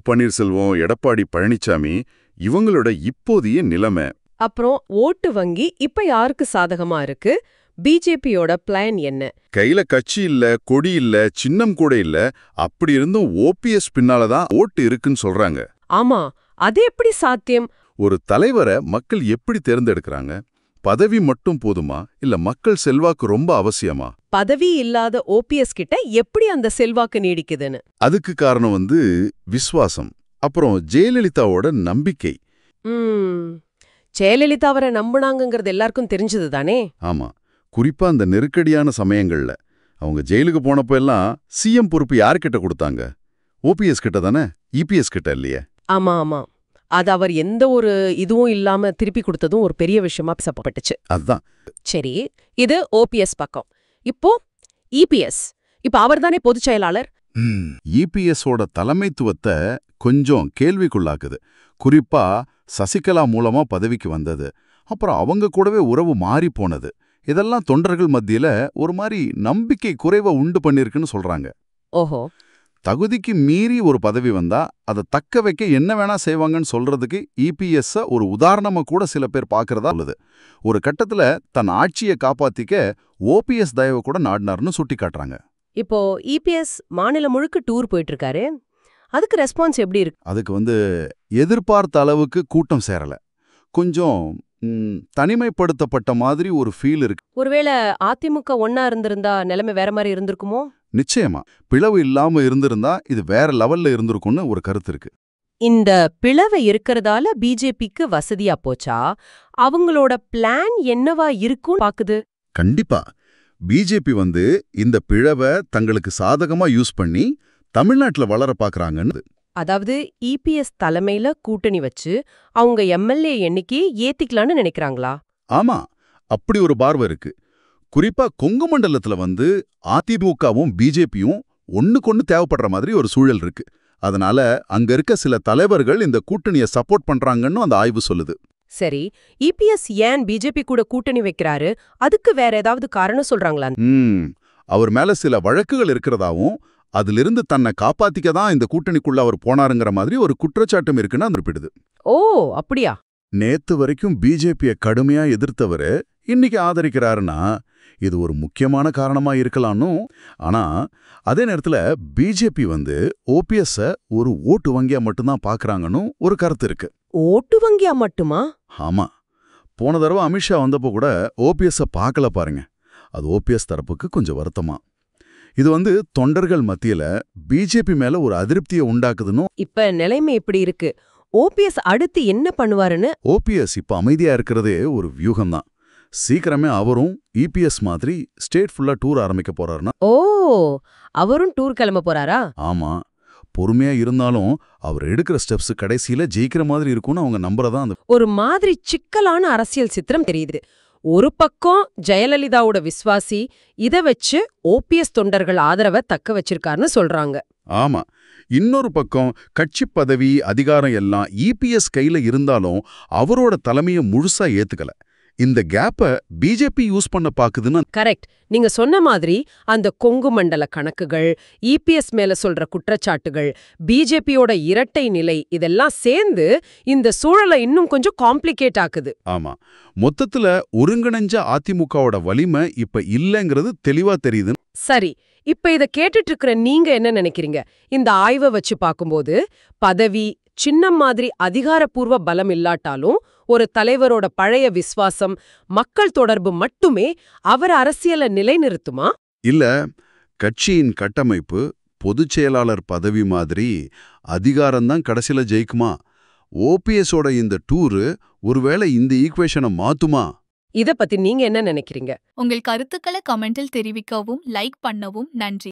பன்னீர்செல்வம், எடப்பாடி பழனிசாமி இவங்களோட இப்போதைய நிலைமை. அப்புறம் ஓட்டு வங்கி இப்ப யாருக்கு சாதகமா இருக்கு? பிஜேபியோட பிளான் என்ன? கையில கட்சி இல்ல, கொடி இல்ல, சின்னம் கூட இல்ல. அப்படி இருந்தும் ஓபிஎஸ் பின்னாலதான் ஓட்டு இருக்குன்னு சொல்றாங்க. ஆமா, அது எப்படி சாத்தியம்? ஒரு தலைவரை மக்கள் எப்படி தேர்ந்தெடுக்கிறாங்க? பதவி மட்டும் போதுமா, இல்ல மக்கள் செல்வாக்கு ரொம்ப அவசியமா? பதவி இல்லாத ஓபிஎஸ் கிட்ட எப்படி அந்த செல்வாக்கு நீடிக்குதுன்னு? அதுக்கு காரணம் விசுவாசம். அப்புறம் ஜெயலலிதாவோட நம்பிக்கை. ஜெயலலிதா அவரை நம்புனாங்கிறது எல்லாருக்கும் தெரிஞ்சது தானே? ஆமா, குறிப்பா அந்த நெருக்கடியான சமயங்கள்ல அவங்க ஜெயிலுக்கு போனப்ப எல்லாம் சிஎம் பொறுப்பு யார்கிட்ட கொடுத்தாங்க? ஓபிஎஸ் கிட்ட தானே, இபிஎஸ் கிட்ட இல்லையே. ஆமா ஆமா, அது அவர் எந்த ஒரு இதுவும் இல்லாம திருப்பி கொடுத்ததும் ஒரு பெரிய விஷயமா பேசப்பட்டுச்சு. அதுதான். சரி, இது ஓபிஎஸ் பக்கம். இப்போ இபிஎஸ், இப்ப அவர் தானே பொதுச் செயலாளர். இபிஎஸோட தலைமைத்துவத்தை கொஞ்சம் கேள்விக்குள்ளாக்குது. குறிப்பா சசிகலா மூலமா பதவிக்கு வந்தது, அப்புறம் அவங்க கூடவே உறவு மாறி போனது, இதெல்லாம் தொண்டர்கள் மத்தியில ஒரு மாதிரி நம்பிக்கை குறைவை உண்டு பண்ணிருக்குன்னு சொல்றாங்க. ஓஹோ. தகுதிக்கு மீறி ஒரு பதவி வந்தா அதை தக்க வைக்க என்ன வேணா செய்வாங்கன்னு சொல்றதுக்கு இபிஎஸ் ஒரு உதாரணமா கூட சில பேர் பாக்குறதா உள்ளது. ஒரு கட்டத்துல தன் ஆட்சியை காப்பாத்திக்க ஓபிஎஸ் தயவு கூட நாடினார்னு சுட்டி காட்டுறாங்க. இப்போ இபிஎஸ் மாநிலம் முழுக்க டூர் போயிட்டு இருக்காரு, அதுக்கு ரெஸ்பான்ஸ் எப்படி இருக்கு? அதுக்கு எதிர்பார்த்த அளவுக்கு கூட்டம் சேரல. கொஞ்சம் தனிமைப்படுத்தப்பட்ட மாதிரி ஒரு ஃபீல் இருக்கு. ஒருவேளை அதிமுக ஒன்னா இருந்திருந்தா நிலைமை வேற மாதிரி இருந்திருக்குமோ? நிச்சயமா, பிளவு இல்லாம இருந்திருந்தா இது வேற லெவல்ல இருந்திருக்கும்னு ஒரு கருத்து இருக்கு. இந்த பிளவை இருக்கிறதால பிஜேபிக்கு வசதியா போச்சா? அவங்களோட பிளான் என்னவா இருக்கும் பாக்குது? கண்டிப்பா, பிஜேபி இந்த பிளவை தங்களுக்கு சாதகமா யூஸ் பண்ணி தமிழ்நாட்டுல வளர பாக்குறாங்கன்னு. அதாவது இபிஎஸ் தலைமையில கூட்டணி வச்சு அவங்க எம்எல்ஏ எண்ணிக்கையை ஏத்திக்கலான்னு நினைக்கிறாங்களா? ஆமா, அப்படி ஒரு பார்வை இருக்கு. குறிப்பா கொங்கு மண்டலத்துல அதிமுகவும் பிஜேபியும் ஒண்ணுக்கொன்னு தேவைப்படுற மாதிரி ஒரு சூழல் இருக்கு. அதனால அங்க இருக்க சில தலைவர்கள் இந்த கூட்டணியை சப்போர்ட் பண்றாங்கன்னு அந்த ஆய்வு சொல்லுது. சரி, இபிஎஸ் ஏன் பிஜேபி கூட கூட்டணி வைக்கிறாரு? அதுக்கு வேற ஏதாவது காரணம் சொல்றாங்களா? அவர் மேல சில வழக்குகள் இருக்கிறதாவும், அதிலிருந்து தன்னை காப்பாத்திக்க தான் இந்த கூட்டணிக்குள்ள அவர் போனாருங்கிற மாதிரி ஒரு குற்றச்சாட்டும் இருக்குன்னு குறிப்பிடுது. ஓ, அப்படியா? நேத்து வரைக்கும் பிஜேபியை கடுமையா எதிர்த்தவரு இன்னைக்கு ஆதரிக்கிறாருன்னா இது ஒரு முக்கியமான காரணமா இருக்கலாம்னு. ஆனா அதே நேரத்துல பிஜேபி ஓபிஎஸ் ஒரு ஓட்டு வங்கியா மட்டும்தான் பாக்குறாங்கன்னு ஒரு கருத்து இருக்கு. ஓட்டு வங்கியா மட்டுமா? ஆமா, போன தடவை அமித்ஷா வந்தப்போ கூட ஓபிஎஸ் பார்க்கல பாருங்க. அது ஓபிஎஸ் தரப்புக்கு கொஞ்சம் வருத்தமா. இது தொண்டர்கள் மத்தியில பிஜேபி மேல ஒரு அதிருப்தியை உண்டாக்குதுன்னு. இப்ப நிலைமை எப்படி இருக்கு? ஓபிஎஸ் அடுத்து என்ன பண்ணுவாருன்னு? ஓபிஎஸ் இப்ப அமைதியா இருக்கிறதே ஒரு வியூகம்தான். சீக்கிரமே அவரும் இபிஎஸ் மாதிரி ஸ்டேட் ஃபுல்லா டூர் ஆரம்பிக்க போறாருன்னா. ஓ, அவரும் டூர் கிளம்ப போறாரா? ஆமா, பொறுமையா இருந்தாலும் அவர் எடுக்கிற ஸ்டெப்ஸ் கடைசியில ஜெயிக்கிற மாதிரி இருக்கும்னு அவங்க நம்புறதான். ஒரு மாதிரி சிக்கலான அரசியல் சித்திரம் தெரியுது. ஒரு பக்கம் ஜெயலலிதாவோட விஸ்வாசி, இத வச்சு ஓபிஎஸ் தொண்டர்கள் ஆதரவை தக்க வச்சிருக்காருன்னு சொல்றாங்க. ஆமா, இன்னொரு பக்கம் கட்சி பதவி அதிகாரம் எல்லாம் இபிஎஸ் கையில இருந்தாலும் அவரோட தலைமையை முழுசா ஏத்துக்கல. இந்த கேப்ப பிஜேபி யூஸ் பண்ண பாக்குதுன்னு. கரெக்ட், நீங்க சொன்ன மாதிரி அந்த கொங்கு மண்டல கணக்குகள், இபிஎஸ் மேல சொல்ற குற்றச்சாட்டுகள், பிஜேபியோட இரட்டை நிலை, இதெல்லாம் சேர்ந்து இந்த சூழலை இன்னும் கொஞ்சம் காம்ப்ளிகேட் ஆக்குது. ஆமா, மொத்தத்துல ஒருங்கிணைஞ்ச அதிமுகவோட வலிமை இப்ப இல்லங்கிறது தெளிவா தெரியுது. சரி, இப்ப இத கேட்டுட்டு இருக்கிற நீங்க என்ன நினைக்கிறீங்க? இந்த ஆய்வை வச்சு பார்க்கும்போது பதவி சின்னம் மாதிரி அதிகாரப்பூர்வ பலம் இல்லாட்டாலும் ஒரு தலைவரோட பழைய விசுவாசம், மக்கள் தொடர்பு மட்டுமே அவர் அரசியலை நிலைநிறுத்துமா? இல்ல, கட்சியின் கட்டமைப்பு, பொதுச் செயலாளர் பதவி மாதிரி அதிகாரம்தான் கடைசியில ஜெயிக்குமா? ஓபிஎஸோட இந்த டூரு ஒருவேளை இந்த ஈக்குவேஷனை மாத்துமா? இத பத்தி நீங்க என்ன நினைக்கிறீங்க? உங்கள் கருத்துக்களை கமெண்டில் தெரிவிக்கவும், லைக் பண்ணவும் நன்றி.